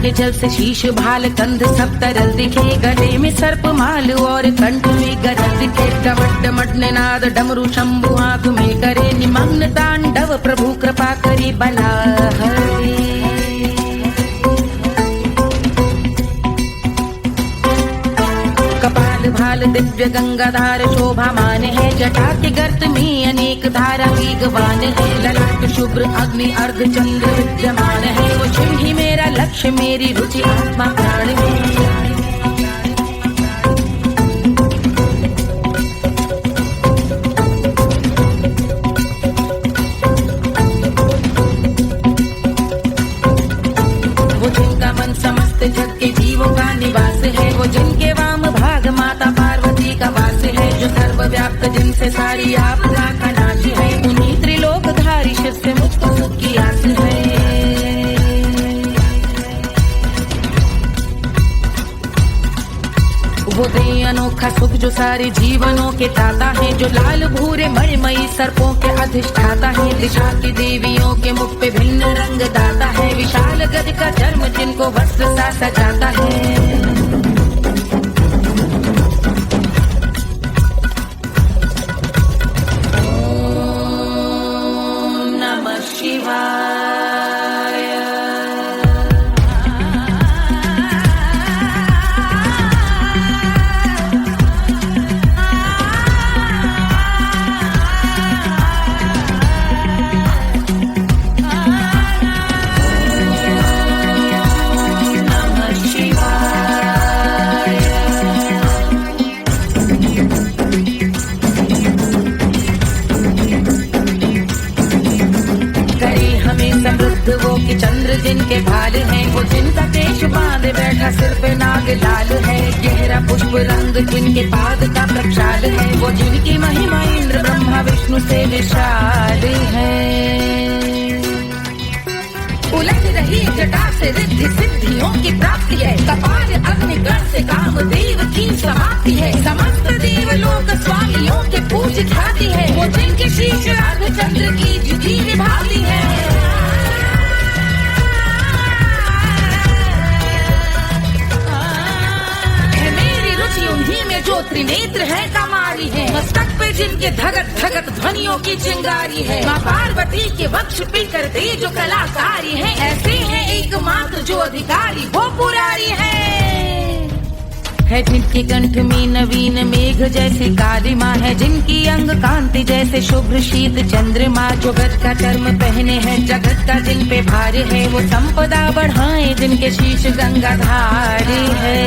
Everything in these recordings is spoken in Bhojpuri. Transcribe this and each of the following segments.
के जल से शीश भाल कंध सब तरल दिखे, गले में सर्प माल और कंठ में गरल दिखे। डमट डमट निनाद डमरू शंभु हाथ में करे निमग्न तांडव, प्रभु कृपा करी बला हरे। कपाल भाल दिव्य गंगाधार शोभामान है, जटा के गर्त में अनेक धारा वेगवान है। ललाट शुभ्र अग्नि अर्ध चंद्र विद्यमान है, वो शिव ही मेरा लक्ष्य मेरी रुचि आत्मा प्राण है। वो जिनका मन समस्त जग के जीवों का निवास है, वो जिनके वाम भाग माता पार्वती का वास है। जो सर्वव्याप्त जिनसे सारी आपदा का नाश है, उन्हीं त्रिलोकधारी शिव से मुझको सुख की आस है। वो दे अनोखा सुख जो सारे जीवनों के दाता है, जो लाल भूरे मणिमयी सर्पों के अधिष्ठाता है। दिशा की देवियों के मुख पे भिन्न रंग दाता है, विशाल गज का चर्म जिनको वस्त्र सा सजाता है। वो कि चंद्र जिनके भाल हैं, वो जिनका केश बांधे बैठा सिर पे नाग लाल है। गहरा पुष्प रंग जिनके पाद का प्रक्षाल है, वो जिनकी महिमा इंद्र ब्रह्मा विष्णु से विशाल है। उलझ रही जटा से रिद्धि सिद्धियों की प्राप्ति है, कपाल अग्निगण से कामदेव की समाप्ति है। समस्त देवलोक स्वामियों के पूज ख्याति है, वो जिनके शीश अर्ध चंद्र की जुटी निभाती है। उन्हीं में जो त्रिनेत्र है कमारी है, मस्तक पे जिनके धगत धगत ध्वनियों की चिंगारी है। माँ पार्वती के वक्ष पे करते जो कलाकारी है, ऐसे हैं एकमात्र जो अधिकारी वो पुरारी है। जिनके कंठ में नवीन मेघ जैसे काली माँ है, जिनकी अंग कांति जैसे शुभ्र शीत चंद्रमा। जो गज का चर्म पहने हैं जगत का जिन पे भार है, वो संपदा बढ़ाए जिनके शीश गंगाधार है।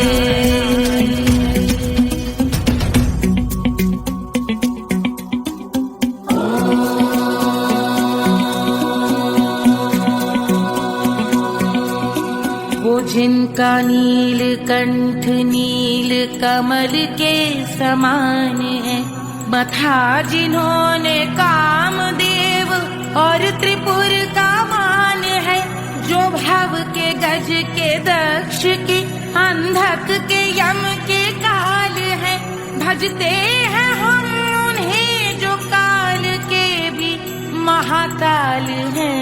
जिनका नील कंठ नील कमल के समान है, मथा जिन्होंने कामदेव और त्रिपुर का मान है। जो भव के गज के दक्ष के अंधक के यम के काल है, भजते हैं हम उन्हें जो काल के भी महाकाल हैं।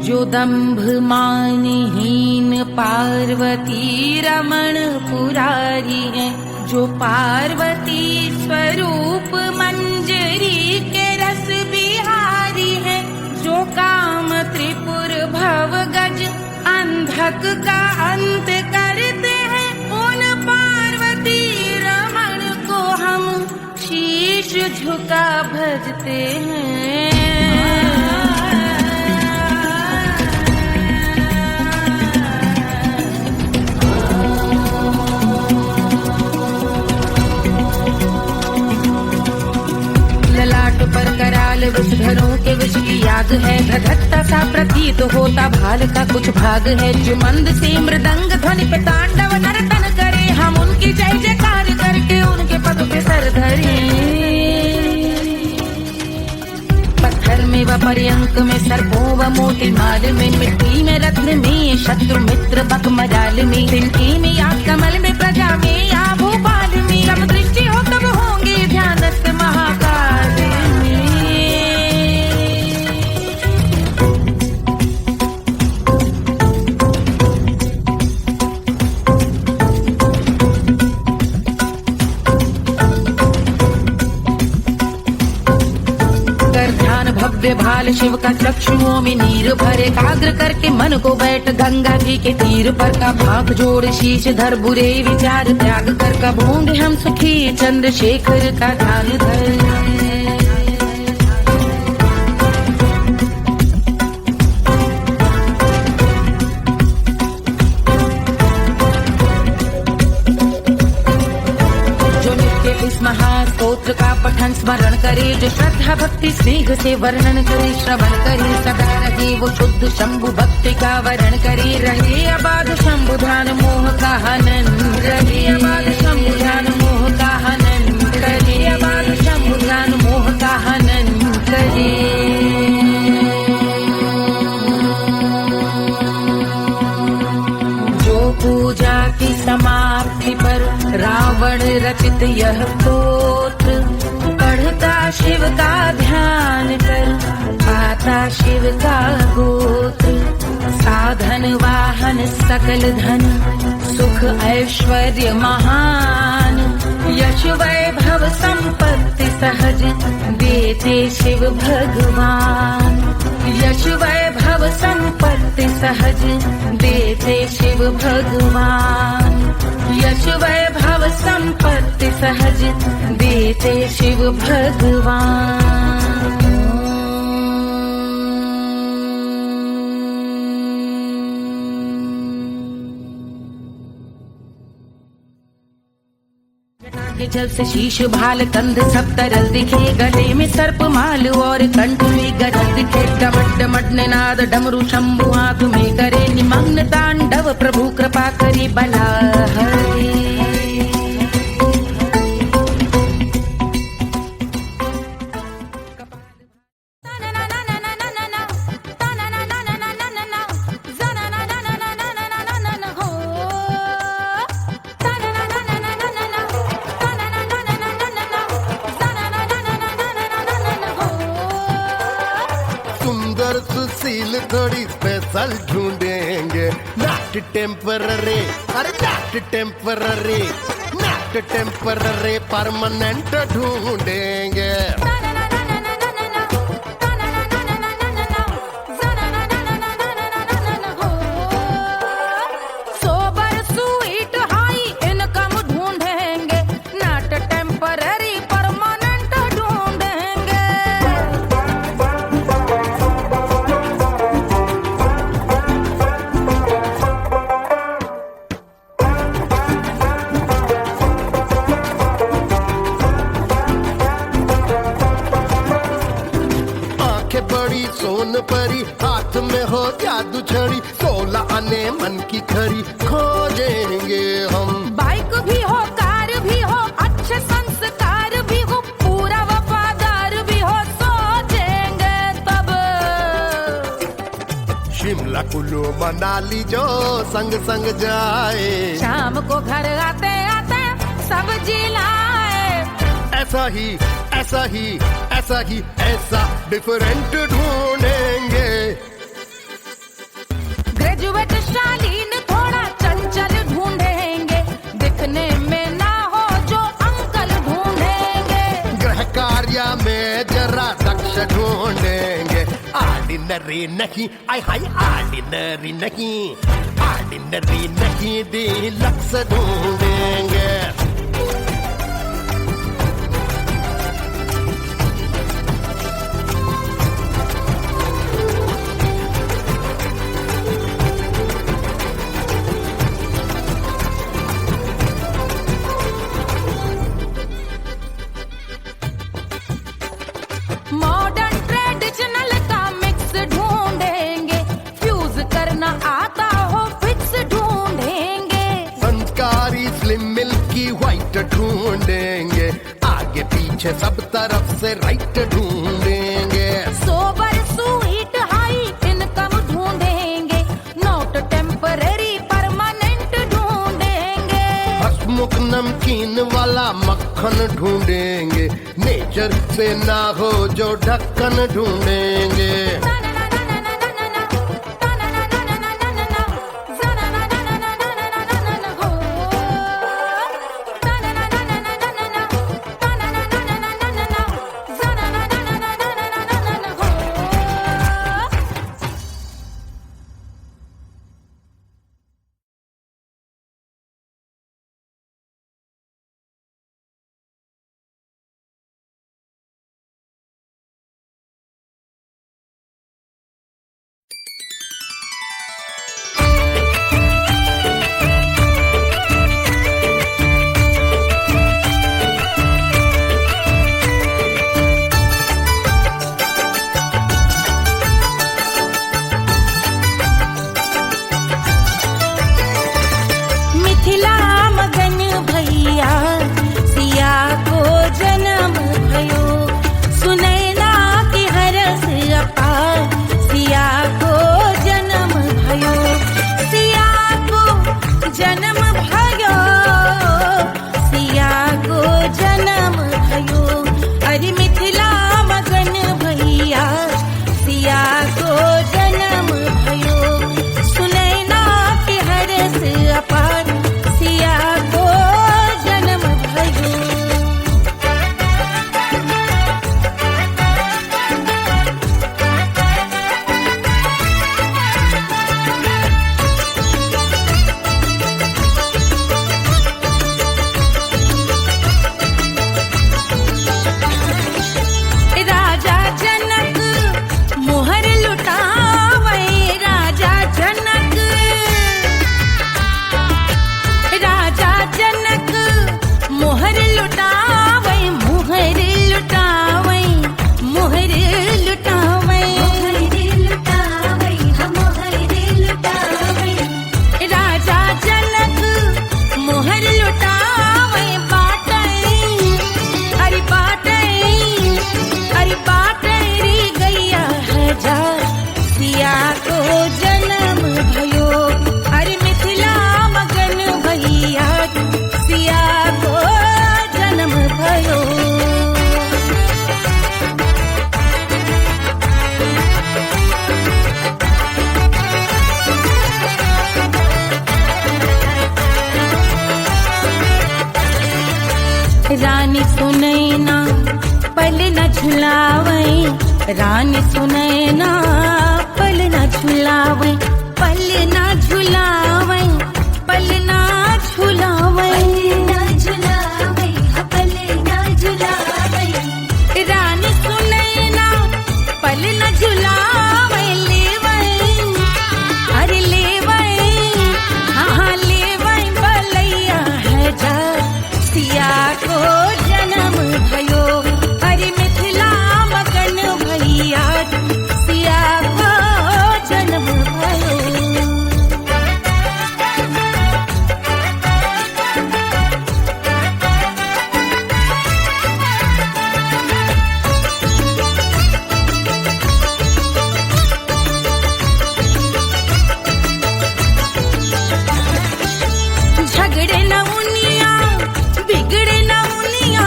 जो दंभ मानहीन पार्वती रमण पुरारी है, जो पार्वती स्वरूप मंजरी के रस बिहारी है। जो काम त्रिपुर भव गज अंधक का अंत करते हैं, उन पार्वती रमण को हम शीश झुका भजते हैं। पर कराल विषधरों के विष की याद है, धधकता सा प्रतीत होता भाल का कुछ भाग है। जो मंद से मृदंग ध्वनि पे तांडव नर्तन करे, हम उनकी जय जयकार करके उनके पद पे सर धरे। पत्थर में व पर्यंक में सर्पों व मोती माल में, मिट्टी में रत्न में शत्रु मित्र बक मजाल में, तिनके में या कमल में प्रजा में या भोपाल में। जब दृष्टि हो तब होंगे ध्यानस्थ महाकाल में। विशाल शिव का चक्षुओं में नीर भरे, एकाग्र करके मन को बैठ गंगा जी के तीर पर का भाग जोड़ शीश धर बुरे विचार त्याग कर कब होंगे हम सुखी चंद्रशेखर का ध्यान धर। इस महास्तोत्र का पठन स्मरण करे, जो श्रद्धा भक्ति स्नेह से वर्णन करे, श्रवण करे सदा रहे वो शुद्ध शंभु भक्ति का वर्ण करे, रहे अबाध शंभु ध्यान मोह का हनन, रहे अबाध शंभु ध्यान मोह का हनन करे, अबाध शंभु ध्यान मोह का हनन करे। पूजा की समाप्ति पर रावण रचित यह स्तोत्र, पढ़ता शिव का ध्यान कर पाता शिव का गोत्र, साधन वाहन सकल धन सुख ऐश्वर्य महान, यश वैभव संपत्ति सहज देते शिव भगवान, यश वैभव संपत्ति सहज देते शिव भगवान, यश वैभव संपत्ति सहज देते शिव भगवान। के जल से शीश भाल कंध सब तरल दिखे, गले में सर्प माल और कंठ में गरल दिखे, डमट डमट निनाद डमरू शंभु हाथ में करे, निमग्न तांडव प्रभु कृपा करे बला हरे। सुशील थोड़ी स्पेशल ढूंढेंगे, नॉट टेम्पररी, अरे not temporary, not temporary permanent ढूंढेंगे। सोबर स्वीट हाई इनकम ढूंढेंगे, नॉट टेम्पररी परमानेंट ढूंढेंगे। बड़ी सोन परी हाथ में हो जादू छड़ी, 16 आने मन की खरी खोजेंगे हम। बाइक भी हो कार भी हो अच्छे संस्कार भी हो, पूरा वफादार भी हो, सोचेंगे तब। शिमला कुल्लू मनाली जो संग संग जाए, शाम को घर आते आते सब्जी लाए, ऐसा ही ऐसा ही ऐसा ही ऐसा डिफरेंट ढूंढेंगे। ग्रेजुएट शालीन थोड़ा चंचल ढूंढेंगे, दिखने में ना हो जो अंकल ढूंढेंगे। गृह कार्य में जरा दक्ष ढूंढेंगे, ऑर्डिनरी नहीं आई हाई ऑर्डिनरी नहीं, ऑर्डिनरी नहीं डीलक्स ढूंढेंगे। मॉडर्न ट्रेडिशनल का मिक्स ढूंढेंगे, फ्यूज करना आता हो फिक्स ढूंढेंगे। संस्कारी स्लिम मिल्की व्हाइट ढूंढेंगे, आगे पीछे सब तरफ से राइट ढूंढेंगे। सोबर स्वीट हाई इनकम ढूंढेंगे, नॉट टेम्पररी परमानेंट ढूंढेंगे। हसमुख नमकीन वाला मक्खन ढूंढेंगे, नेचर से ना हो जो ढक्कन ढूंढेंगे। को जन्म भयो, अरे मिथिला मगन भैया सिया को जन्म भयो। रानी सुनैना पल न झुलावे, रानी सुनैना पल न झुलावे, पल न झुलावे, पल न झुलावे, पल न झुलावे। रानी सुनैना पल न झुलावे, लेवे अरे लेवे, हाँ लेवे बलैया है जा सिया को जन्म भयो, अरे मिथिला मगन भैया सिया को जन्म भयो। झगड़े न उनिया बिगड़े न उनिया,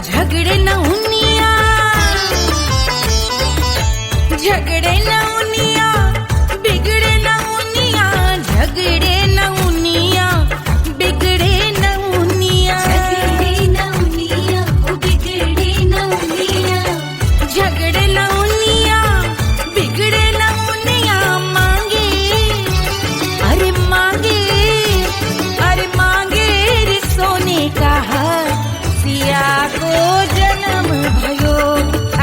झगड़े न उनिया, झगड़े न उनिया बिगड़े न उनिया, झगड़े न उनिया बिगड़े न उनिया, झगड़े न उनिया बिगड़े न उनिया, झगड़े न उनिया बिगड़े न उनिया। मांगे अरे मांगे, अरे मांगे रे सोने का हार सिया को जन्म भयो,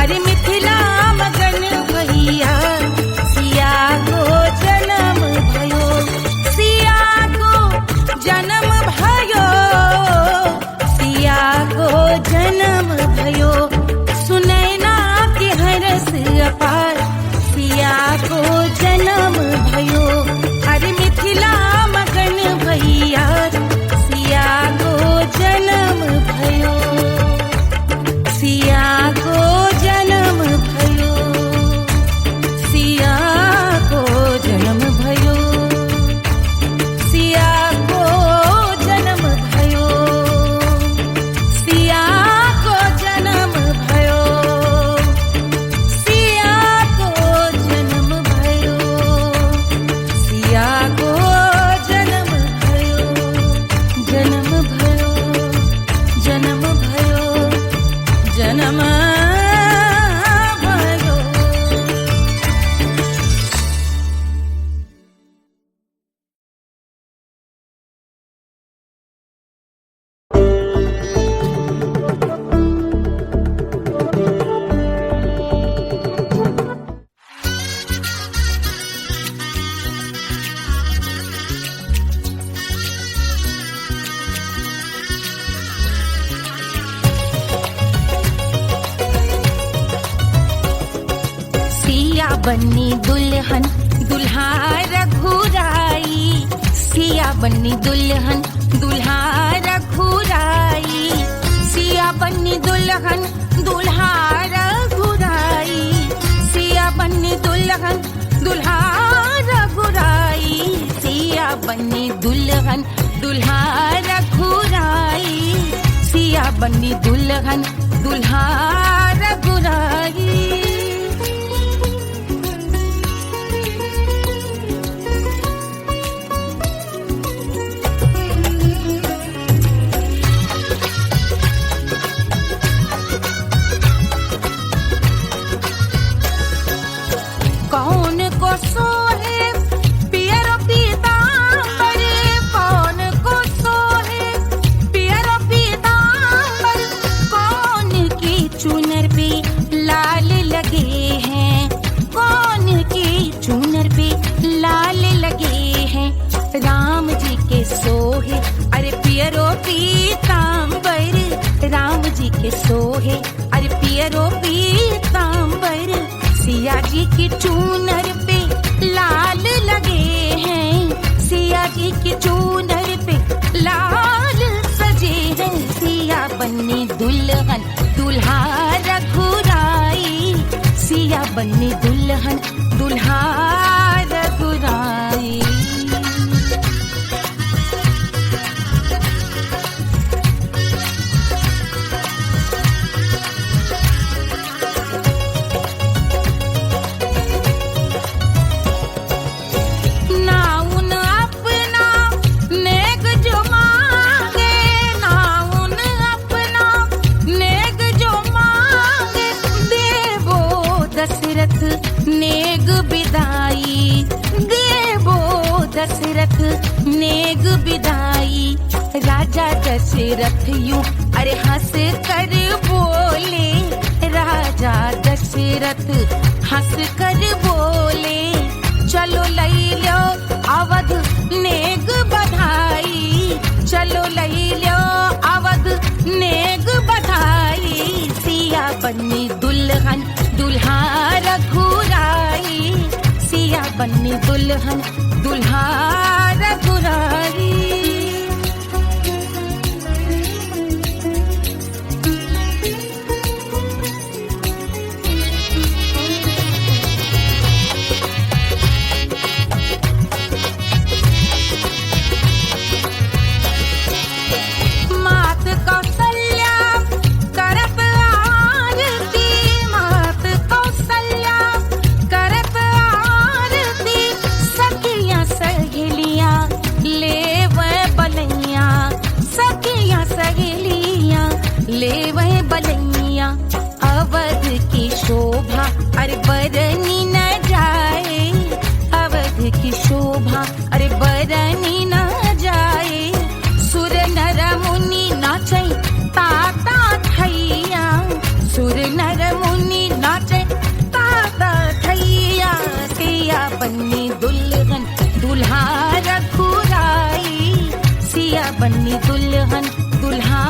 अरे मिथिला मगन भैया सिया को जन्म भयो, सिया को जन्म भयो, सिया को जन्म भयो। सुनैना के हरस अपार सिया को जन्म भयो, अरे मिथिला मगन भैया सिया को जन्म भयो, सिया को जन्म भयो, सिया को जन्म भयो, सिया को जन्म भयो, सिया को जन्म भयो, सिया को जन्म भयो, सिया को जन्म भयो, जन्म भयो, जन्म भयो, जन्म भयो। सिया बन्नी दुल्हन दुल्हा रघुराई, सिया बन्नी दुल्हन दुल्हा रघुराई, सिया बन्नी दुल्हन दुल्हा रघुराई, सिया बन्नी दुल्हन दुल्हा रघुराई, सिया बन्नी दुल्हन दुल्हा रघुराई, सिया बन्नी दुल्हन दुल्हा रघुराई। कौन को सोहे पियरो पीतांबर, कौन को सोहे पियरो पीतांबर, कौन की चुनर पे लाल लगे हैं, कौन की चुनर पे लाल लगे हैं। राम जी के सोहे अरे पियरो पीतांबर, राम जी के सोहे अरे पियरो पीतांबर, सिया जी की चूनर पे लाल लगे हैं, सिया जी की चूनर पे लाल सजे हैं। सिया बन्नी दुल्हन दुल्हा रघुराई, सिया बन्नी दुल्हन दुल्हा आई, देवो दशरथ नेग विदाई। राजा दशरथ यूं अरे हंस कर बोले, राजा दशरथ हंस कर बोले, चलो लई लो अवध नेग बधाई, चलो लई लो अवध नेग बधाई। सिया बन्नी दुल्हन दुल्हा रघुराई, सिया बन्नी दुल्हन दुल्हा रघुराई। ले वह बलैया अवध की शोभा अरे बरनी न जाए, अवध की शोभा अरे बरनी न जाए। सुर नर मुनि नाचे ताता थैया, सुर नर मुनि नाचे ताता थैया। सिया बन्नी दुल्हन दुल्हा रघुराई, सिया बन्नी दुल्हन दुल्हा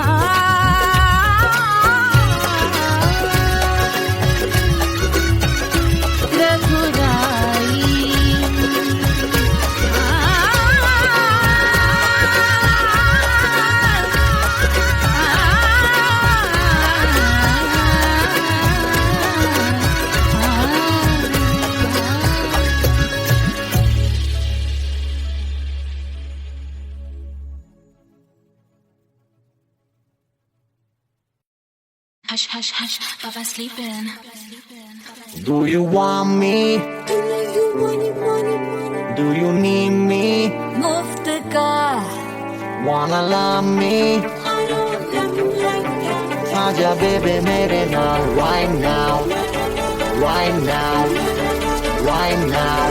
Hush, hush, hush, Papa sleeping. Do you want me? Do you need me? मुफ्त का Wanna love me? आजा baby मेरे नाल right now, right now, right now,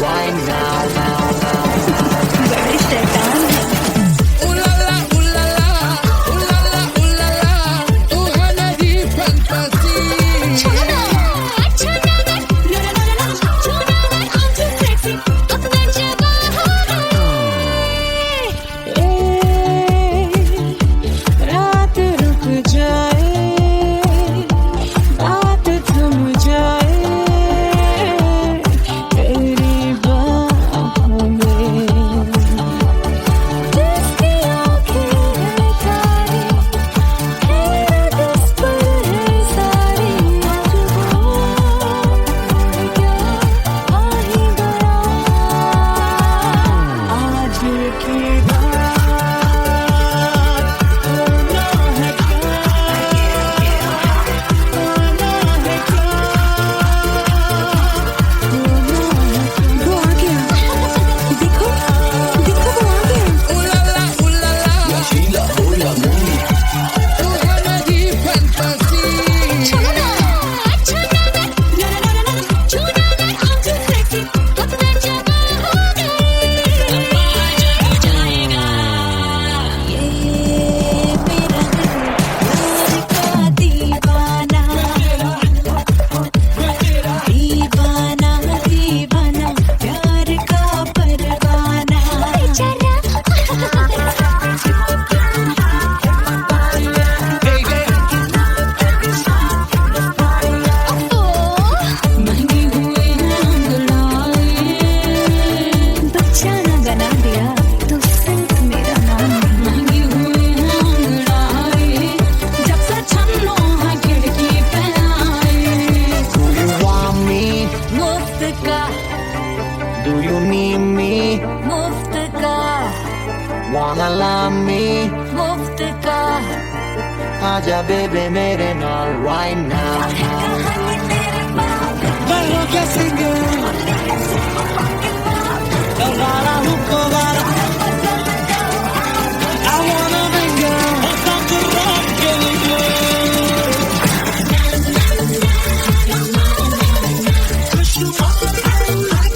right now, now, now, now. बड़ी शैतान है। Wanna love me? मुफ्त का आजा baby मेरे नाल right now. Bajo que sigue Elvara Hukovara I wanna bring you Stop the rock Push you up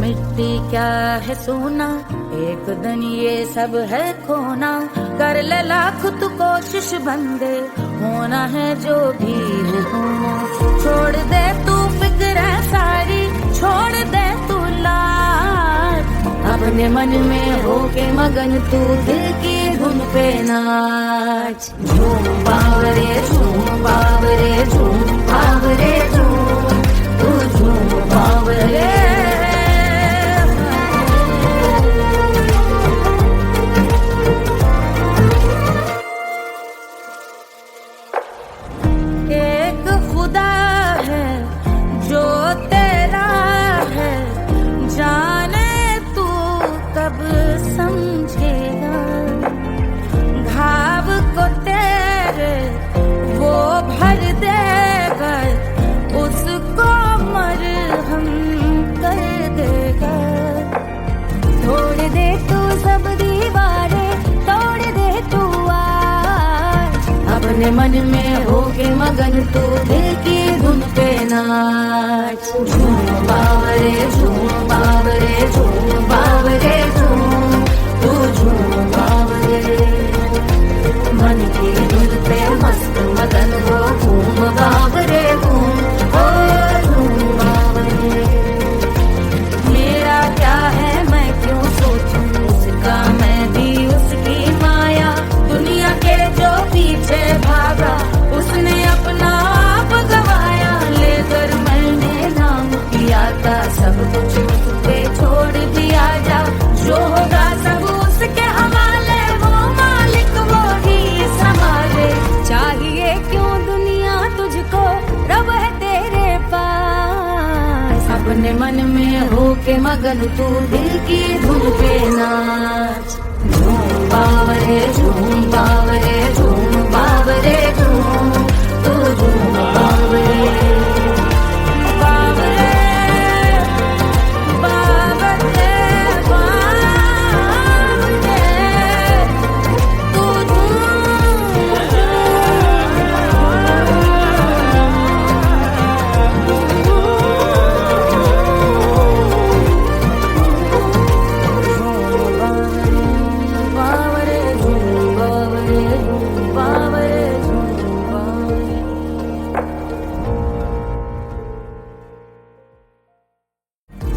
मिट्टी क्या है सोना, एक दिन ये सब है खोना। कर ले लाख तू कोशिश बंदे, होना है जो भी है होना। छोड़ दे तू फिक्र सारी, छोड़ दे तू लाज, अपने मन में होके मगन तू दिल की धुन पे नाच। झूम बावरे झूम बावरे झूम बावरे झूम, तू झूम बावरे। एक खुदा है जो तेरा है, जाने तू कब समझेगा। घाव को तेरे वो भर देगा, उसको मरहम कर देगा। तोड़ दे तू सब दीवारें, तोड़ दे तू आज, अपने मन में होके मगन तू दिल की धुन पे नाच। झूम बावरे झूम बावरे झूम बावरे झूम, तू झूम बावरे। मन की धुन पे मस्त मगन हो, घूम बावरे घूम, ओ झूम बावरे। मेरा क्या है मैं क्यों सोचूं उसका, मैं भी उसकी माया। दुनिया के जो पीछे भागा, उसने अपना आप गवाया। लेकर मैंने नाम किया था, सब कुछ उस पे छोड़ दिया जा। जो होगा सब उसके हवाले, वो मालिक वो ही संभाले। चाहिए क्यों दुनिया तुझको, रब है तेरे पास। अपने मन में होके मगन तू दिल की धुन पे नाच। झूम बावरे झूम बावरे झूम बावरे झूम, तू झूम बावरे। बावरे बावरे बावरे, तू बावरे झूम बावरे झूम बावरे झूम बावरे।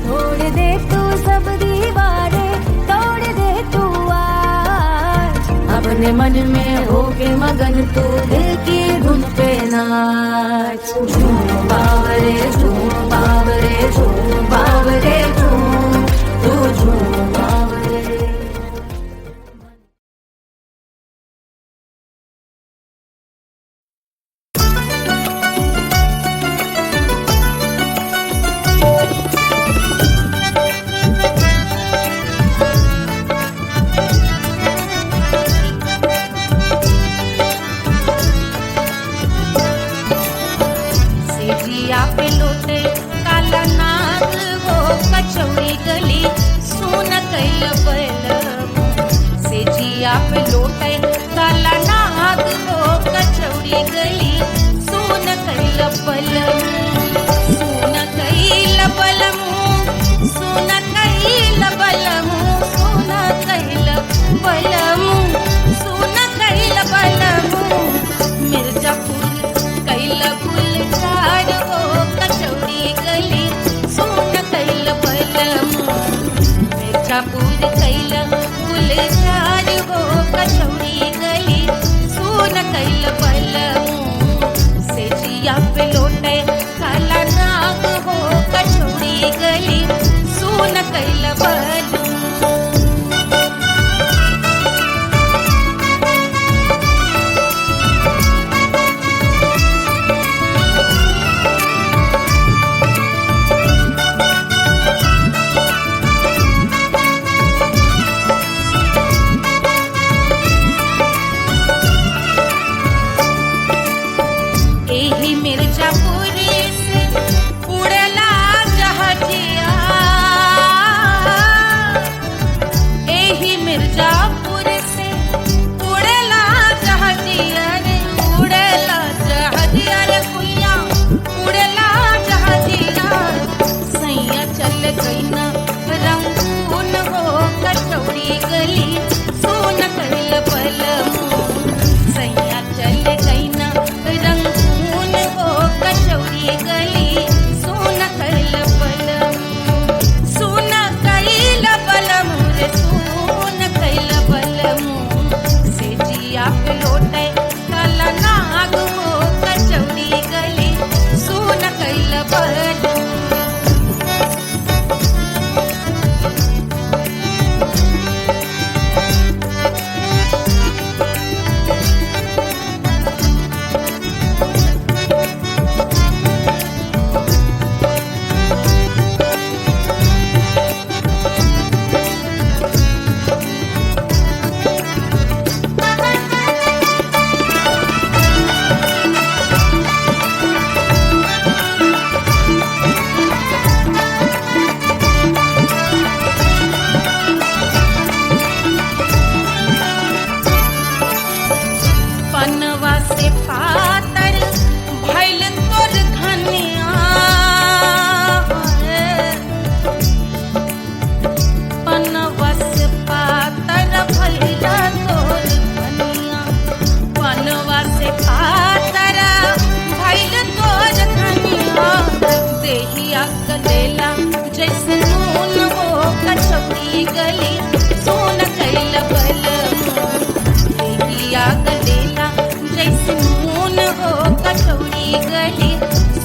तोड़ दे तू सब दीवारें, तोड़ दे तू आज, अपने मन में होके मगन तू दिल की धुन पे नाच। झूम बावरे झूम बावरे झूम बावरे झूम, तू झूम बावरे। सेजिया पे लोटे काला नाग वो कचौड़ी गली, सुन कैल बलम। सेजिया पे लोटे काला नाग वो कचौड़ी गली, सुन कैल बलम। सुन कैल बलम, सुन कैल बलम, सुन कैल बलम, सुन कैल बलम। मिर्जापुर कैल गुलजार हो कचौड़ी गली, सुन कैल बलम। मिर्जापुर कैल गुलजार हो कचौड़ी गली, सुन कैल बलम। सेजिया पे लोटे काला नाग हो कचौड़ी गली, सुन कैल बलम। गलेला जैसे नून हो कचौड़ी गली सोन कैल बलमो देहिया गलेला जैसे नून हो कचौड़ी गली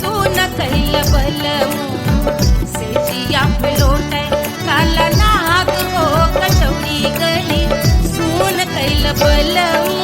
सोन कैल बलमो सेजिया पे लौटे काला नाग हो कचौड़ी गली सोन कैल बलमो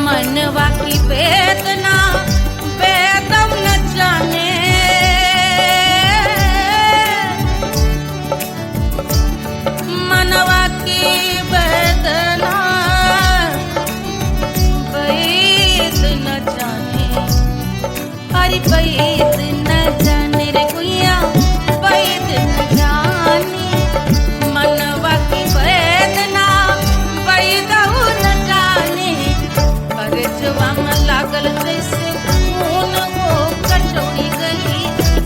मनवा की वेदना वेदम न जाने मनवा की वेदना वैद न जाने अरे वैद न जाने रे गुइया वैद न जाने मनवा की वेदना वैद न जाने परजवा में लागल जैसे खून हो कचौड़ी गली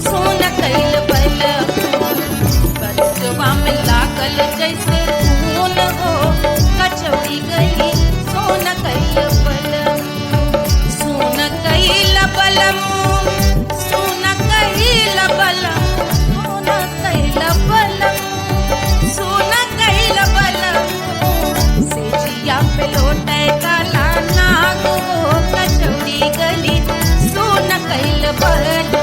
सोन कैल बलमो परजवा में लागल जैसे खून हो कचौड़ी गली सोन कैल बलमो सोन कैल बलमो सोन कैल बलमो सोन कैल बलमो सेजिया पे लौटे काला नाग हो कचौड़ी गली सोन कैल बलमो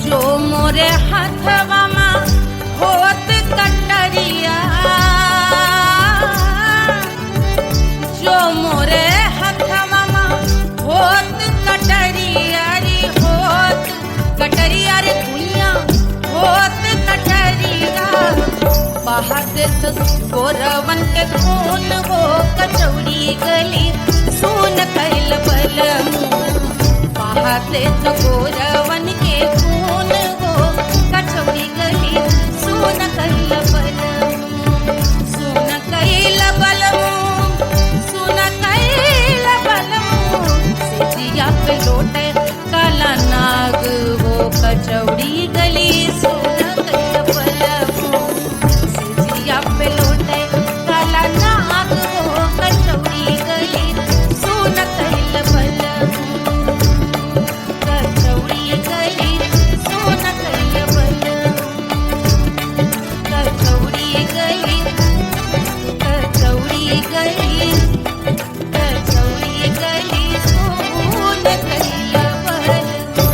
जो मोरे हाथवा में होत कटरिया जो मोरे हाथवा में होत कटरिया रे होत कटरिया रे दुनिया होत कटरिया बहाते तो गोरवन के खून हो कचौड़ी गली सोन कैल बलमो बहाते तो गोरवन के खून हो कचौड़ी गली सोन कैल बलमो सोन कैल बलमो सोन कैल बलमो सेजिया पे लौटे काला नाग हो कचौड़ी गली सोन कैल बलमो सेजिया पे लौटे काला नाग हो कचौड़ी गली सोन कैल बलमो कचौड़ी गली सोन कैल बलमो कचौड़ी गली कचौड़ी गली कचौड़ी गली सोन कैल बलमो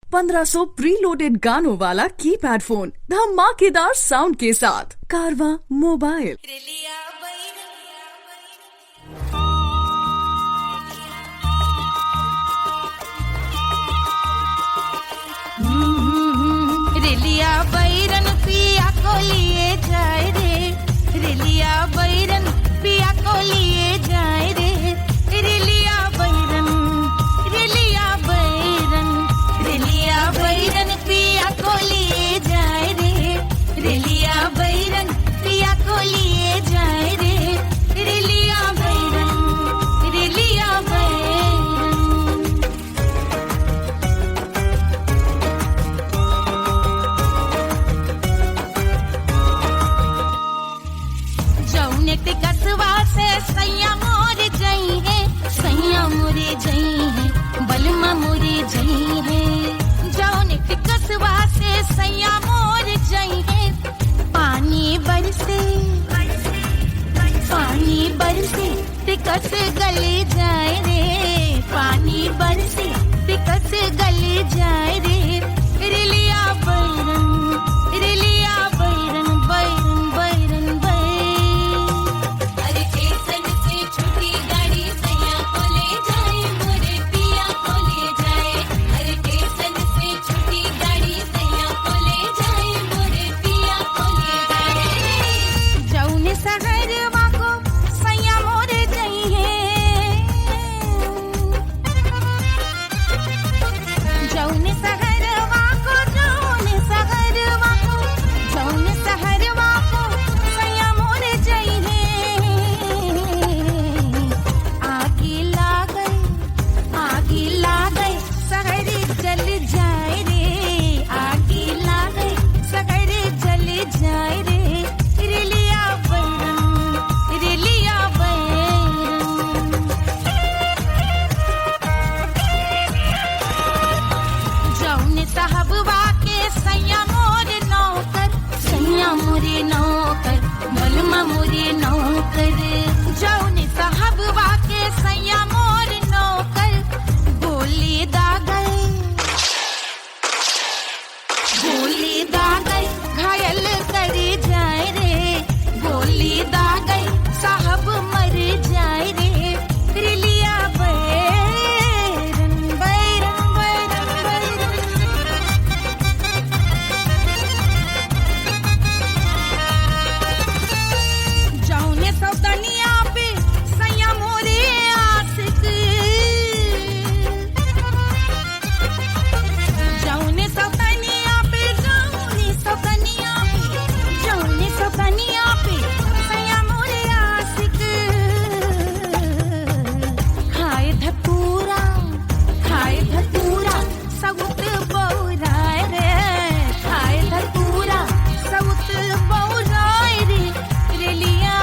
₹1500 प्रीलोडेड गानों वाला कीपैड फोन धमाकेदार साउंड के साथ कारवा मोबाइल। रेलिया बैरन पिया को लिए जाए रे रेलिया बैरन पिया को लिए जाए रे रेलिया बैरन रेलिया बैरन रेलिया बैरन पिया को लिए जाए रे रेलिया बैरन पिया को लिए जाए रे रेलिया बैरन रेलिया बैरन जौने के कसवा से सैया मोर जई है सैया मोरे जई है बलमा मोरे जई है जौने के कसवा से सैया मोर जई है पानी बरसे टिकस गले जाए रे, पानी बरसे टिकस गले जाए रे, रिलिया बैरन बैरन बैरन अरे स्टेशन से छुट्टी गाड़ी सैया को ले जाए, मोरे पिया को ले जाए, अरे स्टेशन से छुट्टी गाड़ी सैया को ले जाए, मोरे पिया को ले जाए, जौने सहरवा को सैया मोरे जइहे, जौने सहरवा को सैया मोरे जइहे, आगी लागई सहरी जल जाए रे, आगी लागई सहरी जल जाए रे, रिलिया बैरन जौने साहबवा के सैया मोरे नौकर मलमा मोरे नौकर, जौने साहबवा के सैया मोरे नौकर, गोली दागल घायल कर जाए रे, गोली दागल साहब मर जाए रे, रिलिया बैरन जौने सौतनिया पे सैया मोरे आशिक, जौने सौतनिया पे सैया मोरे आशिक, खाए धतूरा सउत बौराए रे, खाए धतूरा सउत बौराए रे, रिलिया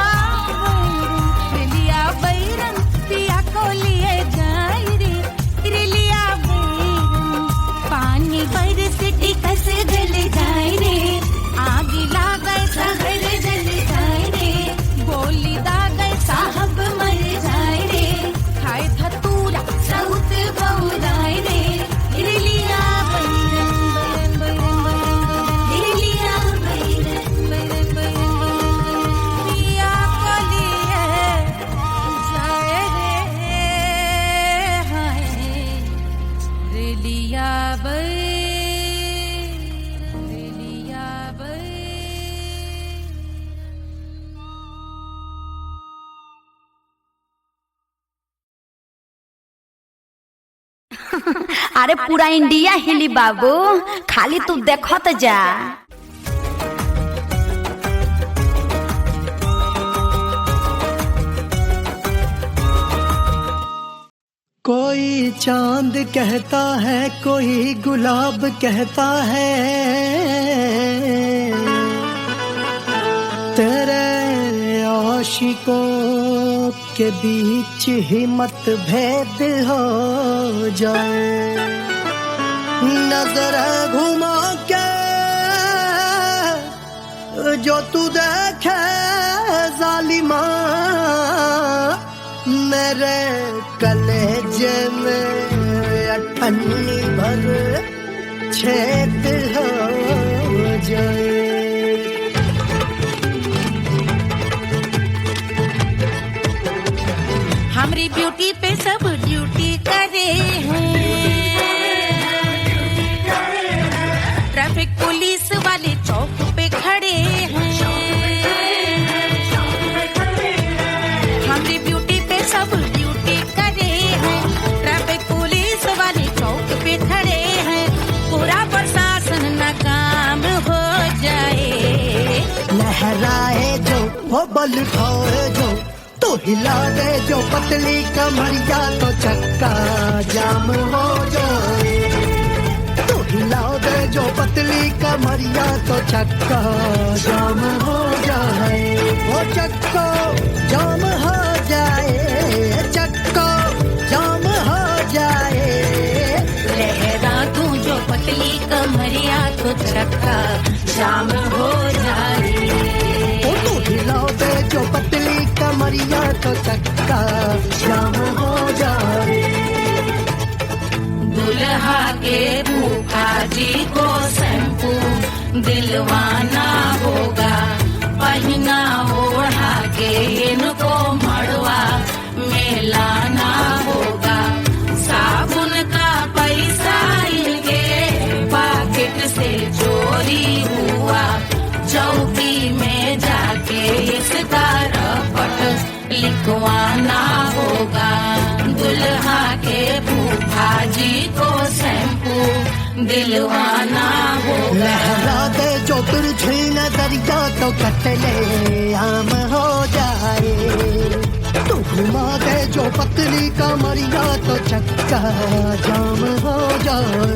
बैरन पिया को लिए जाए रे, रिलिया बैरन पानी बरस टिकस गल जाए रे, आगी लागई सहर जल जाए रे, गोली दागई साहब मर जाए रे, खाए धतूरा सउत बौराए रे, रिलिया बैरन रिलिया बैरन पिया को लिए जाए रे, हाय रिलिया बैरन अरे पूरा इंडिया हिली बाबू, खाली तू देखत जा। कोई चांद कहता है, कोई गुलाब कहता है, तेरे आशिकों के बीच ही मतभेद हो जाए, नजर घुमा के जो तू देखे जालिमा, मेरे कलेजे में अठन्नी भर छेद हो जाए। हमारी ब्यूटी पे सब ड्यूटी करे हैं, ट्रैफिक पुलिस वाले चौक पे खड़े हैं, हमारी ब्यूटी पे सब ड्यूटी करे हैं, ट्रैफिक पुलिस वाले चौक पे खड़े हैं, पूरा प्रशासन नाकाम हो जाए, लहराए जो वो बल खाए जो, तो हिला दे जो पतली कमरिया, तो चक्का जाम हो जाए, तो हिला दे जो पतली कमरिया, तो चक्का जाम हो जाए, वो चक्का जाम हो जाए, चक्का जाम हो जाए, लहरा तू जो पतली कमरिया तो चक्का जाम हो जाए। तो चक्का जाम हो जाए। दुल्हा के फूफा जी को शैम्पू दिलवाना होगा, पहना ओढ़ा के इनको मड़वा में लाना होगा। साबुन का पैसा इनके पॉकेट से चोरी हुआ, चौकी में जाके इसका रपट लिखवाना होगा। दुल्हा के फूफा जी को शैम्पू दिलवाना होगा। लहरा दे जो तिरछी नजरिया तो कतले आम हो जाए। तू घुमा दे जो पतली कमरिया तो चक्का जाम हो जाए।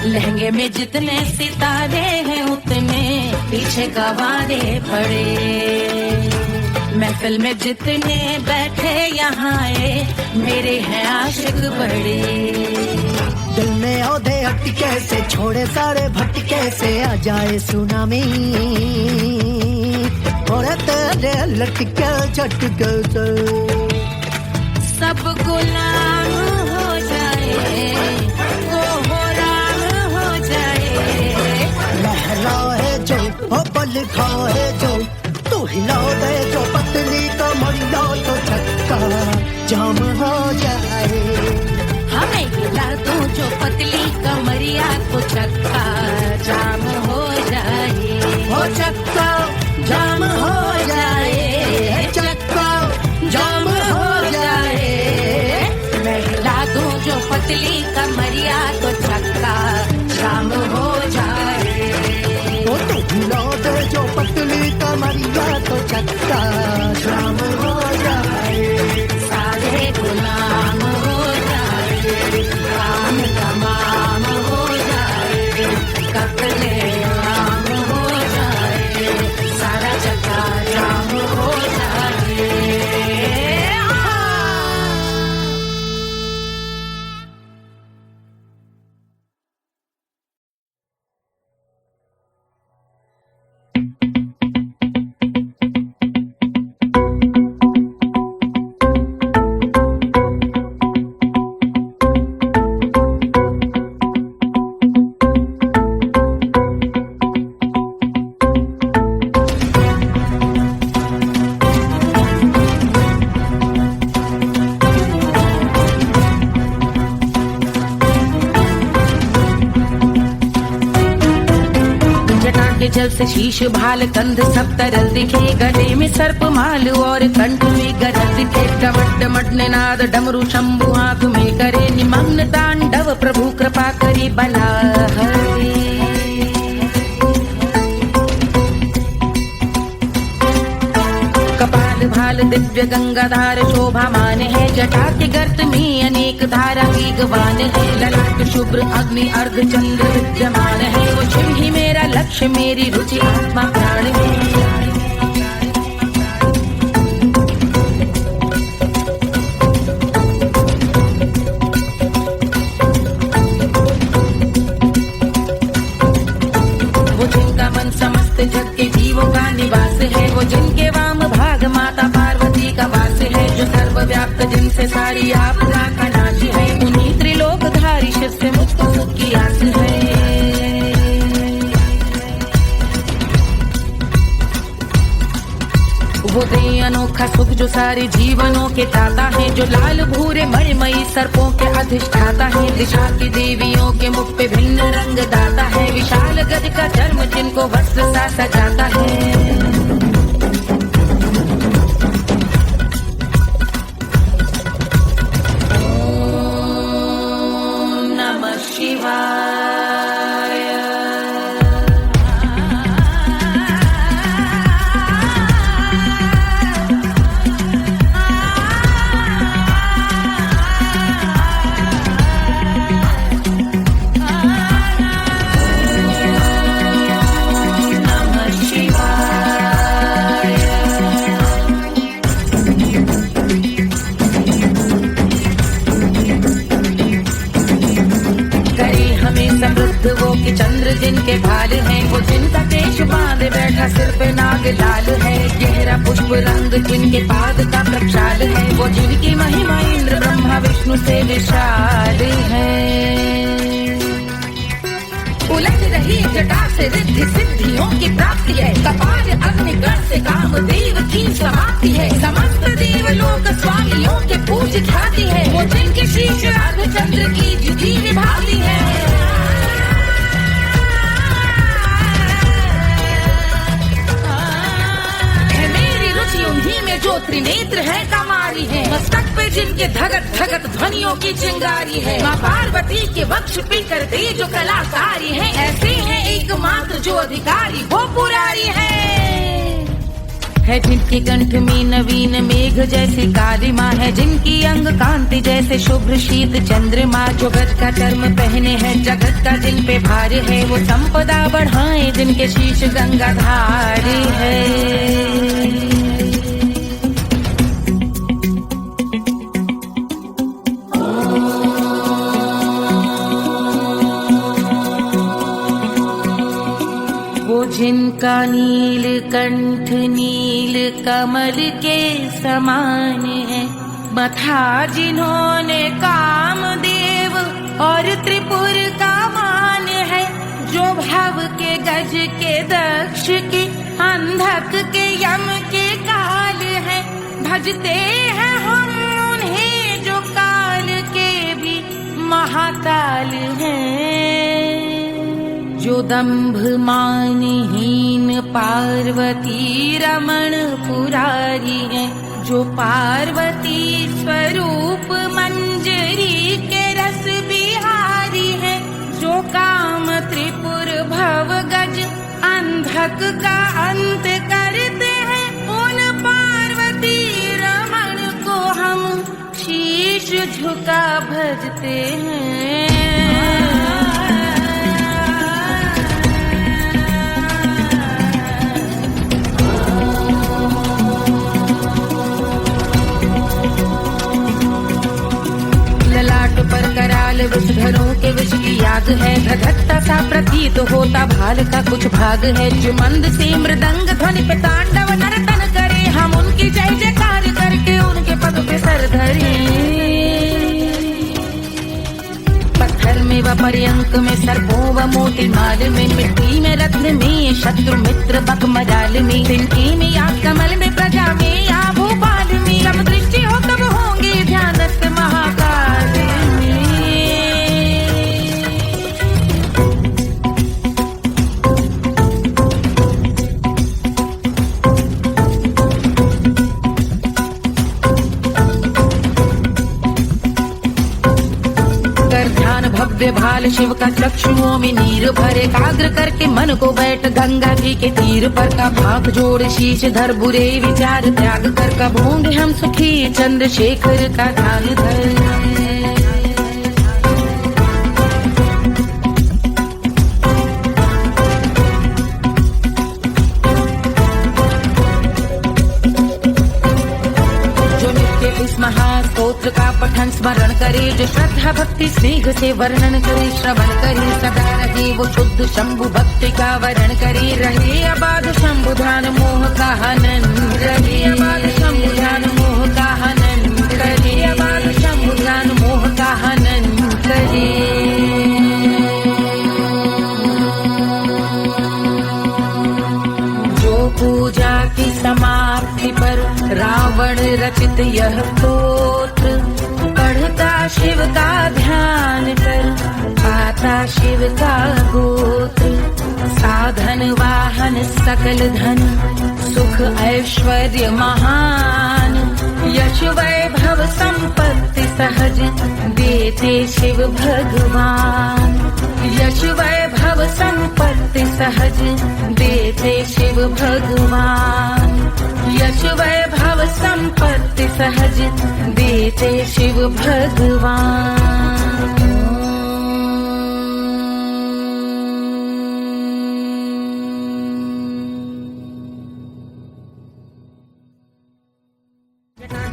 लहंगे में जितने सितारे हैं उतने पीछे गवारे पड़े। महफिल में जितने बैठे यहाँ आए मेरे हैं आशिक बड़े। दिल में औधे अटके से छोड़े सारे भटके से आ जाए सुनामी, और तेरे लटके झटके से सब गुलाम हो जाए, वो राम हो जाए। लहराए जो ओ बल खाए जो, तू हिला दे जो पतली कमरिया तो चक्का जाम हो जाए। हमें हिला दो जो पतली कमरिया तो चक्का जाम हो जाए। ओ चक्का जाम हो जाए, चक्का जाम हो जाए। मैं हिला दूं जो पतली कमरिया तो चक्का जाम हो जाए। ओ तू हिला दे जो पतली कमरिया तो चक्का जाम हो जाए। सारे गुलाम हो जाए, काम तमाम हो जाए, कपले आम हो जाए, सारा चक्का जाम हो जाए। जल से शीश भाल कंध सब तरल दिखे, गले में सर्प माल और कंठ में गरज दिखे। डमट डमट नाद डमरू शंभु आंख में करे निमग्न तांडव, प्रभु कृपा करी बला हरे। कपाल भाल दिव्य गंगाधार शोभामान है, जटा के गर्त में अनेक धारा की गवान है। ललाट शुभ्र अग्नि अर्ध चंद्र विद्यमान है, वो शिव ही मेरा लक्ष्य मेरी रुचि आत्मा प्राण है। वो जिनका मन समस्त जग के जीवों का निवास है, वो जिनके वाम भाग माता पार्वती का वास है। जो सर्वव्याप्त जिनसे सारी आपदा का नाश है, उन्हीं त्रिलोकधारी शिव से मुझको सुख की आस है। वो दे अनोखा सुख जो सारे जीवनों के दाता है, जो लाल भूरे मणिमयी सर्पों के अधिष्ठाता है। दिशा की देवियों के मुख पे भिन्न रंग दाता है, विशाल गज का चर्म जिनको वस्त्र सा सजाता है। ओम नमः शिवाय। नमः शिवाय। पराग लाल है, गहरा पुष्प रंग जिनके पाद का प्रक्षाल है, वो जिनकी महिमा इंद्र ब्रह्मा विष्णु से विशाल है। उलट रही जटा से रिद्धि सिद्धियों की प्राप्ति है, कपाल अग्निगण से कामदेव की समाप्ति है, समस्त देवलोक स्वामियों के पूज ख्याति है, वो जिनके शीश अर्धचंद्र की जुटी निभाती है। मेरी रुचि उन्हीं में जो त्रिनेत्र है कमारी है, मस्तक पे जिनके धगत धगत ध्वनियों की चिंगारी है, माँ पार्वती के वक्ष पे कर दे जो कलाकारी है, ऐसे हैं एकमात्र जो अधिकारी वो पुरारी है जिनके कंठ में नवीन मेघ जैसी काली माँ है, जिनकी अंग कांति जैसे शुभ्र शीत चंद्रमा, जो गज का चर्म पहने हैं जगत का जिन पे भार है, वो संपदा बढ़ाए जिनके शीश गंगाधार है। जिनका नील कंठ नील कमल के समान है, मथा जिन्होंने कामदेव और त्रिपुर का मान है, जो भव के गज के दक्ष के अंधक के यम के काल है, भजते हैं हम उन्हें जो काल के भी महाकाल हैं, जो दंभ मानहीन पार्वती रमण पुरारी है, जो पार्वती स्वरूप मंजरी के रस बिहारी है, जो काम त्रिपुर भव गज अंधक का अंत करते हैं, उन पार्वती रमण को हम शीश झुका भजते हैं। ललाट पर कराल विषधरों के विष की याद है, धधकता सा प्रतीत होता भाल का कुछ भाग है, जो मंद से मृदंग ध्वनि पे तांडव नर्तन करे, हम उनकी जय जयकार करके उनके पद पे सर धरे। पत्थर में व पर्यंक में सर्पों व मोती माल में, मिट्टी में रत्न में शत्रु मित्र बक मजाल में, तिनके में या कमल में प्रजा में या भोपाल में, जब दृष्टि हो तब होंगे ध्यानस्थ महाकाल में। ध्यान भव्य भाल शिव का चक्षुओं में नीर भरे, एकाग्र करके मन को बैठ गंगा जी के तीर पर, का भाग जोड़ शीश धर बुरे विचार त्याग कर, कब होंगे हम सुखी चंद्रशेखर का ध्यान धर। इस महास्तोत्र का पठन स्मरण करे, जो श्रद्धा भक्ति स्नेह से वर्णन करे, श्रवण करे सदा रहे वो शुद्ध शंभु भक्ति का वर्ण करे, रहे अबाध शंभु ध्यान मोह का हनन, रहे अबाध शंभु ध्यान मोह का हनन, रहे अबाध शंभु ध्यान मोह का हनन करे। पूजा की समाप्ति पर रावण रचित यह स्तोत्र, पढ़ता शिव का ध्यान कर पाता शिव का गोत्र, साधन वाहन सकल धन सुख ऐश्वर्य महान, यश वैभव संपत्ति सहज देते शिव भगवान, यश वैभव संपत्ति सहज देते शिव भगवान, यश वैभव संपत्ति सहज देते शिव भगवान।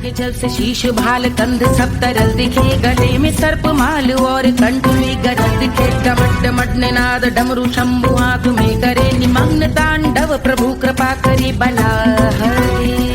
के जल से शीश भाल कंध सब तरल दिखे, गले में सर्प माल और कंठ में गरज दिखे। डमट डमट निनाद डमरू शंभु हाथ में करे, निमग्न तांडव प्रभु कृपा करे बला हरे।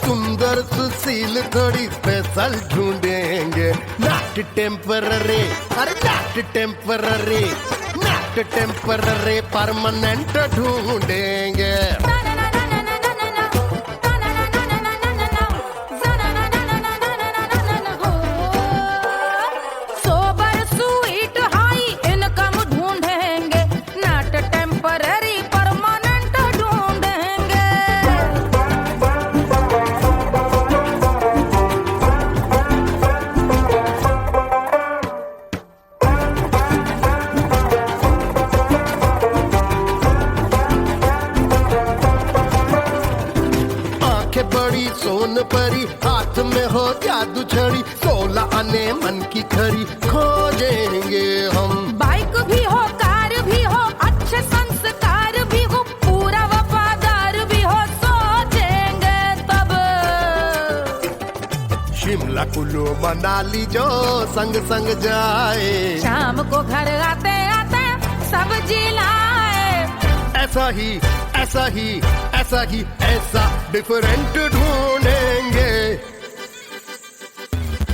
सुंदर सुशील थोड़ी स्पेशल ढूंढेंगे, नॉट टेम्पररी, अरे not temporary, not temporary, permanent ढूंढेंगे। सोबर स्वीट हाई इनकम ढूंढेंगे, नॉट टेम्पररी परमानेंट ढूंढेंगे। आंखें बड़ी सोन परी, हाथ में हो जादू छड़ी, 16 आने मन की खरी खोजेंगे हम। बाइक भी हो कार भी हो, अच्छे संस्कार भी हो, पूरा वफादार भी हो, सोचेंगे तब। शिमला कुल्लू मनाली जो संग संग जाए, शाम को घर आते आते सब्जी लाए। ऐसा ही ऐसा ही ऐसा ही ऐसा डिफरेंट ढूंढेंगे।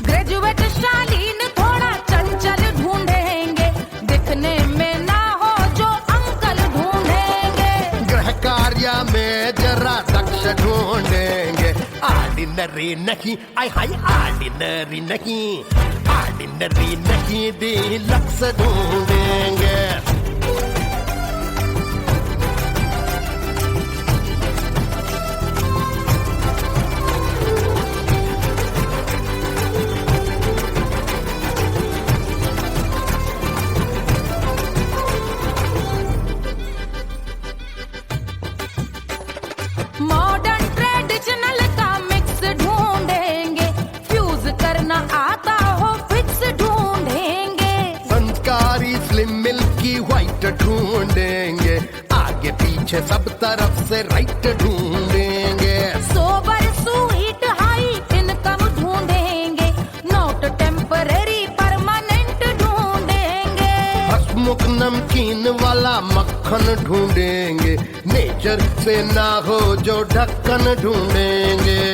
ग्रेजुएट शालीन थोड़ा चंचल ढूंढेंगे, दिखने में ना हो जो अंकल ढूंढेंगे। गृह कार्य में जरा दक्ष ढूंढेंगे, ऑर्डिनरी नहीं, आई हाय ऑर्डिनरी नहीं, ऑर्डिनरी नहीं, डीलक्स ढूंढेंगे। मॉडर्न ट्रेडिशनल का मिक्स ढूंढेंगे, फ्यूज करना आता हो फिक्स ढूंढेंगे। संस्कारी स्लिम मिल्की व्हाइट ढूंढेंगे, आगे पीछे सब तरफ से राइट ढूंढेंगे। सोबर स्वीट हाई इनकम ढूंढेंगे, नॉट टेम्पररी परमानेंट ढूंढेंगे। हसमुख नमकीन वाला मक्खन ढूंढेंगे, नेचर से ना हो जो ढक्कन ढूंढेंगे।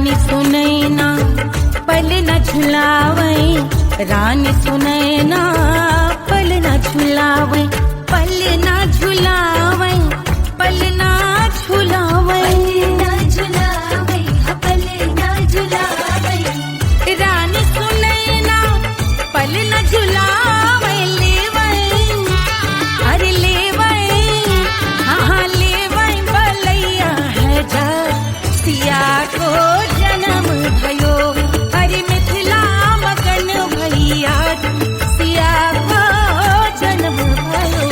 रानी सुनैना पल न झुलावे, रानी सुनैना पल न झुलावे, पल न झुलावे, पल न झुलावे, पल न झुलावे, रानी सुनैना पल न झुलावे, लेवे अरे लेवे, हाँ लेवे बलैया है जा सिया को जन्म भयो, अरे मिथिला मगन भैया सिया को जन्म भयो।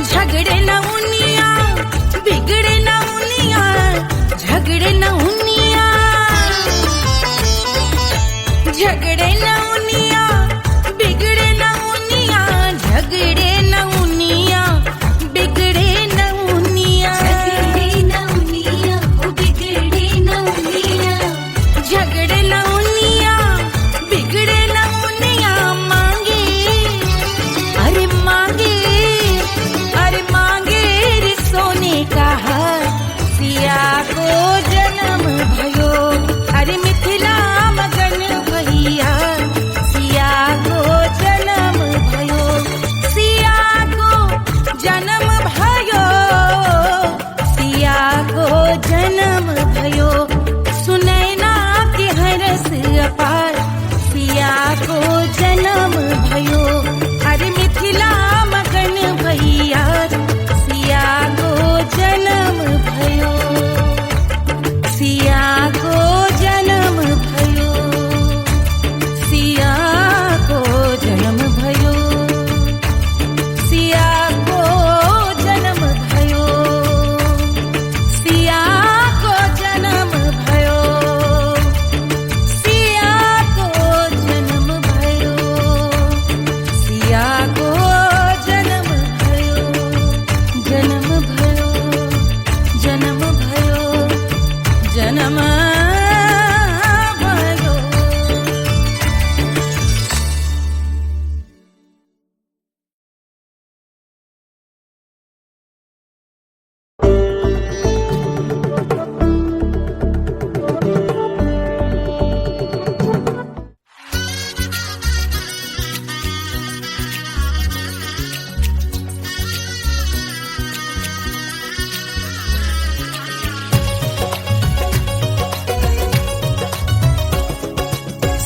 झगड़े न उनिया बिगड़े न उनिया, झगड़े न उनिया, झगड़े न उनिया बिगड़े न उनिया, झगड़े न उनिया बिगड़े न उनिया, झगड़े न उनिया बिगड़े न उनिया, झगड़े न उनिया बिगड़े न उनिया, मांगे अरे मांगे, अरे मांगे रे सोने का हार सिया को जन्म भयो, अरे मिथिला मगन भैया सिया को जन्म भयो, सिया को जन्म भयो, सिया को जन्म भयो, सुनैना के हरस अपार सिया को जन्म भयो, अरे मिथिला मगन भैया सिया को जन्म भयो, सिया को जन्म भयो, सिया को जन्म भयो, सिया को जन्म भयो, सिया को जन्म भयो, सिया को जन्म भयो, सिया को जन्म भयो, जन्म भयो, जन्म भयो, जन्म भयो।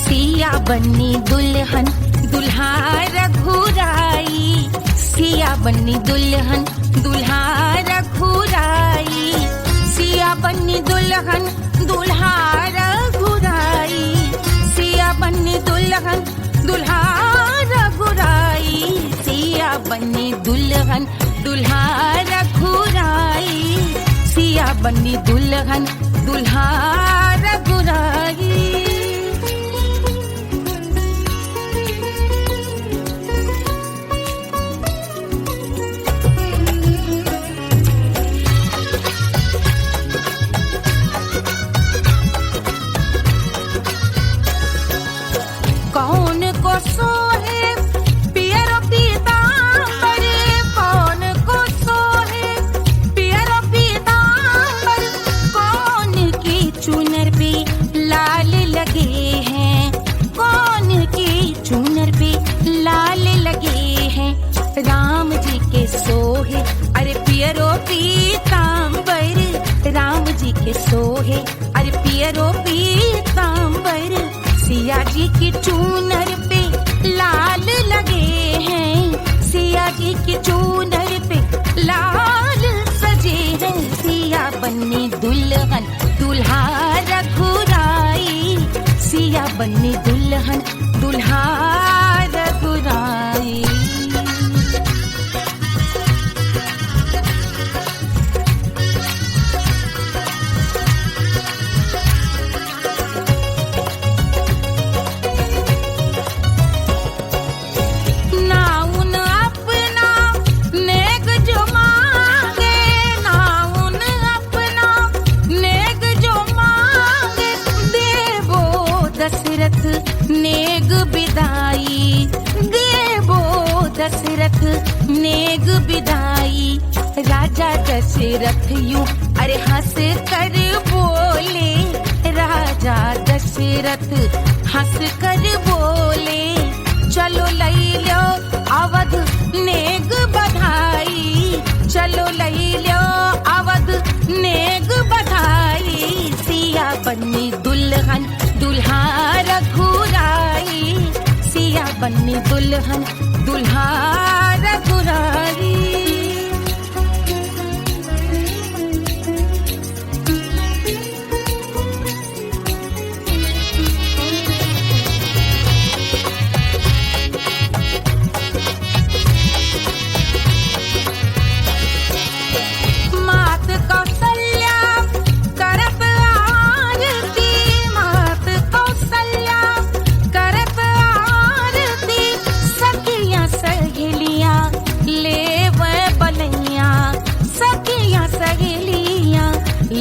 सिया बन्नी दुल्हन दुल्हा रघुराई, सिया बन्नी दुल्हन दुल्हा रघुराई, सिया बन्नी दुल्हन दुल्हा रघुराई, सिया बन्नी दुल्हन दुल्हा रघुराई, सिया बन्नी दुल्हन दुल्हा रघुराई, सिया बन्नी दुल्हन दुल्हा रघुराई। कौन को सोहे पियरो पीतांबर, कौन को सोहे पियरो पीतांबर, कौन की चुनर पे लाल लगे हैं, कौन की चुनर पे लाल लगे हैं, राम जी के सोहे अरे पियरो पीतांबर, राम जी के सोहे अरे पियरो पीतांबर, सिया जी की चूनर पे लाल लगे हैं, सिया जी की चूनर पे लाल सजे हैं, सिया बन्नी दुल्हन दुल्हा रघुराई, सिया बन्नी दुल्हन दुल्हा रघुराई। नाउन अपना नेक जो दशरथ यूं अरे हंस कर बोले, राजा दशरथ हंस कर बोले, चलो लई लो अवध नेग बधाई, चलो लई लो अवध नेग बधाई, सिया बन्नी दुल्हन दुल्हा रघुराई, सिया बन्नी दुल्हन दुल्हा रघुराई।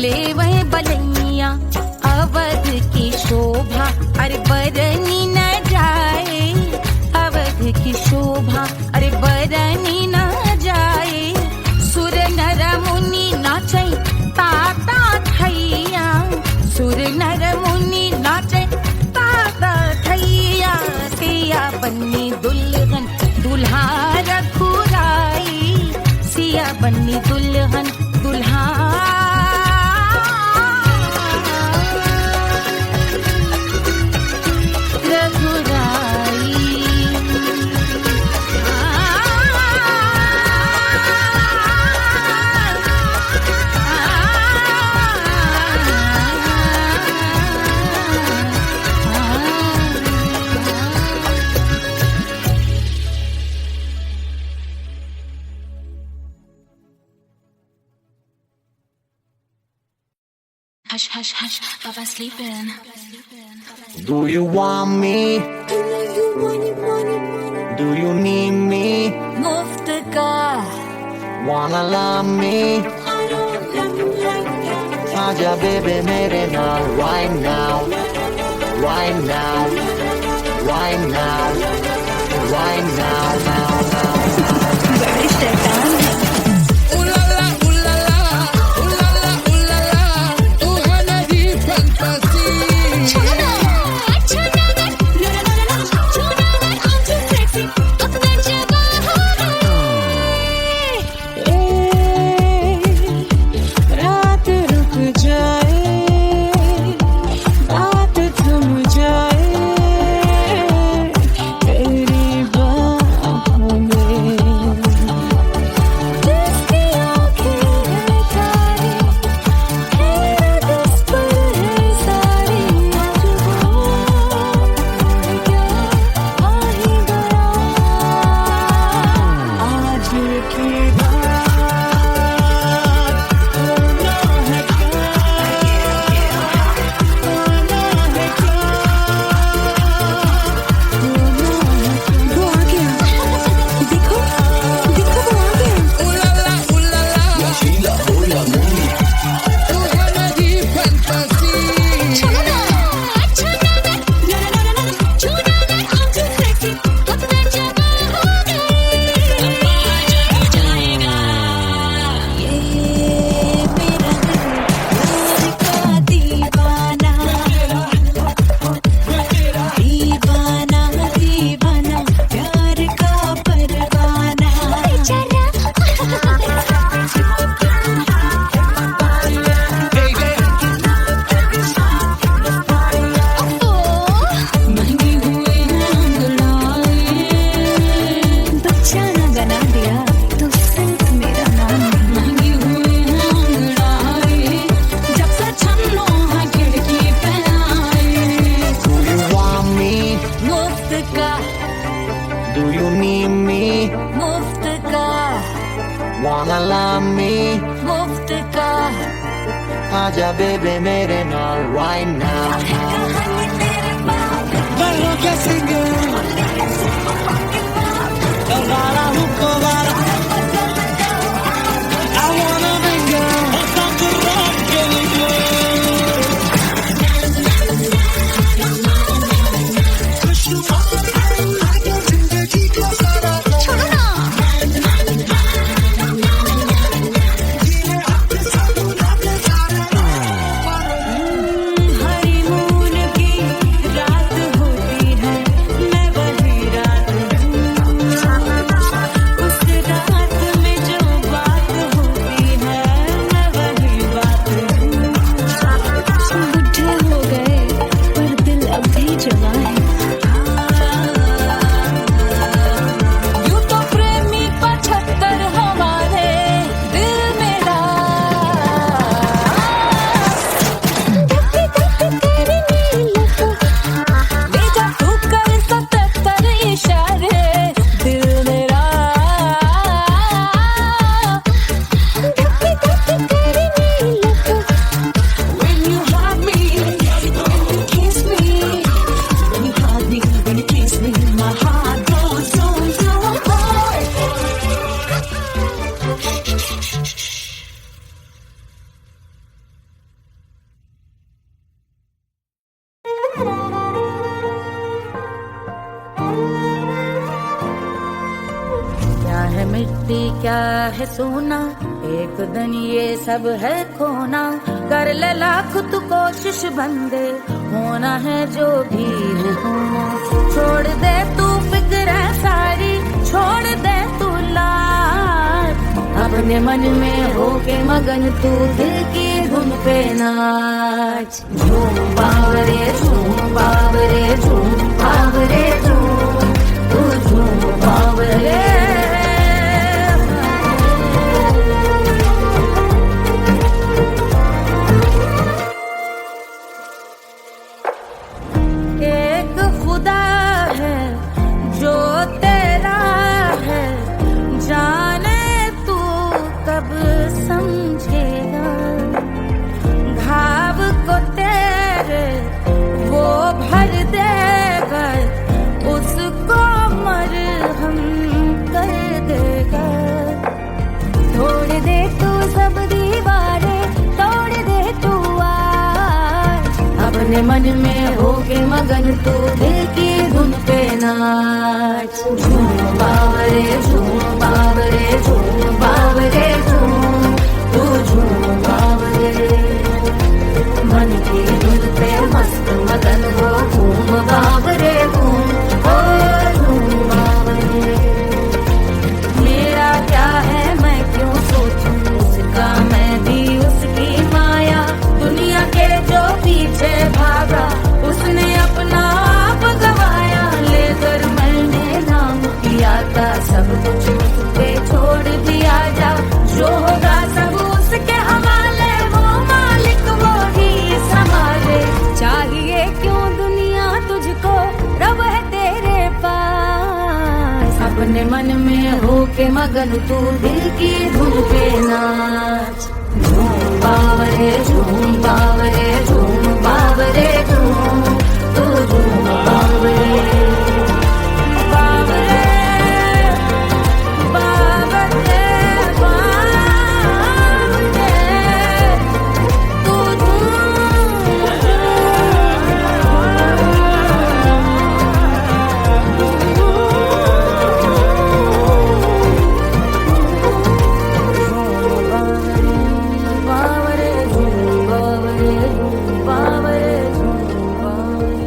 ले वह बलैया अवध की शोभा अरे बरनी न जाए, अवध की शोभा अरे बरनी न जाए, सुर नर मुनि नाचे ताता थैया, सुर नर मुनि नाचे ताता थैया, सिया बन्नी दुल्हन दुल्हा रघुराई, सिया बन्नी दुल्हन दुल्हा Hush, hush, hush, Papa sleeping. Do you want me? Do you need me? मुफ्त का Wanna love me? आजा बेबे मेरे नाल right now, right now, right now, right now, now, now. बड़ी शैतान है। Wanna love me? मुफ्त का आजा बेबे मेरे नाल right now. Bello que singer, Elvira Hukovara. I wanna be girl, I'm not the rock छोड़ो ना। क्या है सोना, एक दिन ये सब है खोना। कर ले लाख तू कोशिश बंदे, होना है जो भी है होना। छोड़ दे तू फिक्र सारी, छोड़ दे तू लाज, अपने मन में होके मगन तू दिल की धुन पे नाच। झूम बावरे झूम बावरे झूम बावरे झूम, तू झूम बावरे। एक खुदा है जो तेरा है, जाने तू कब समझेगा। घाव को तेरे वो भर देगा, उसको मरहम कर देगा। तोड़ दे तू सब दीवारें, तोड़ दे तू आज, अपने मन में होके मगन तू दिल की धुन पे नाच। झूम बावरे झूम बावरे झूम बावरे झूम, तू झूम बावरे। मन की धुन पे मस्त मगन हो, घूम बावरे घूम, ओ झूम बावरे। मेरा क्या है मैं क्यों सोचूं उसका, मैं भी उसकी माया। दुनिया के जो पीछे भागा, उसने अपना आप गवाया। लेकर मैंने नाम किया था, सब कुछ उस पे छोड़ दिया जा। जो होगा सब उसके हवाले, वो मालिक वो ही संभाले। चाहिए क्यों दुनिया तुझको, रब है तेरे पास। अपने मन में होके मगन तू दिल की धुन पे नाच। झूम बावरे झूम बावरे झूम बावरे झूम, तू झूम बावरे। बावरे बावरे बावरे, तू बावरे झूम बावरे झूम बावरे झूम बावरे।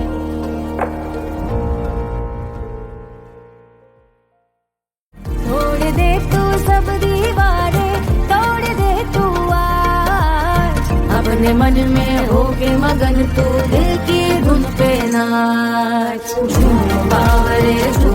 तोड़ दे तू सब दीवारें, तोड़ दे तू आज, अपने मन में होके मगन तू दिल की धुन पे नाच। झूम बावरे झूम